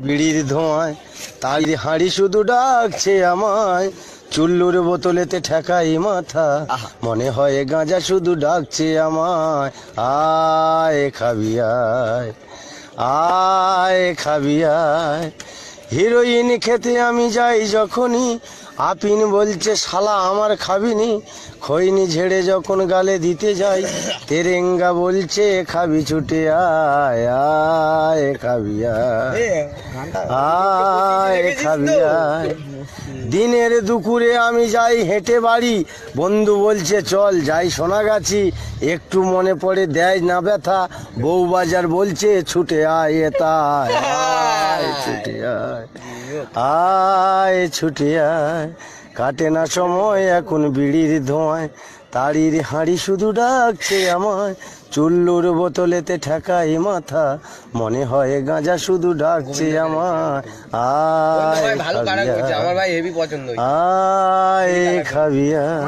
বিড়ির ধোঁয়ায় তাই হাঁড়ি শুধু ডাকছে আমায়, চুল্লুর বোতলেতে ঠেকাই মাথা, মনে হয় গাঁজা শুধু ডাকছে আমায়। আয় খাবি আয়, আয় খাবি আয়। হিরোইন খেতে আমি যাই যখনই, আপিন বলছে শালা আমার খাবিনি। খৈনি ঝেড়ে যখন গালে দিতে যাই, তেরেঙ্গা বলছে খাবি ছুটে আয়, আয় খাবি আয়, আয় খাবি আয়। দিনের দুপুরে আমি যাই হেঁটে বাড়ি, বন্ধু বলছে চল যাই সোনাগাছি, একটু মনে পড়ে দেয় না ব্যথা, বউবাজার বলছে ছুটে আয় এতায়, আয় ছুটে আয়, আয় ছুটে আয়। কাটে না সময় এখন বিড়ির ধোঁয়ায়, তাড়ির হাঁড়ি শুধু ডাকছে আমায়, চুল্লুর বোতলেতে ঠেকাই মাথা, মনে হয় গাঁজা শুধু ডাকছে আমায়। আয় খাবি আয়, আয় খাবি আয়।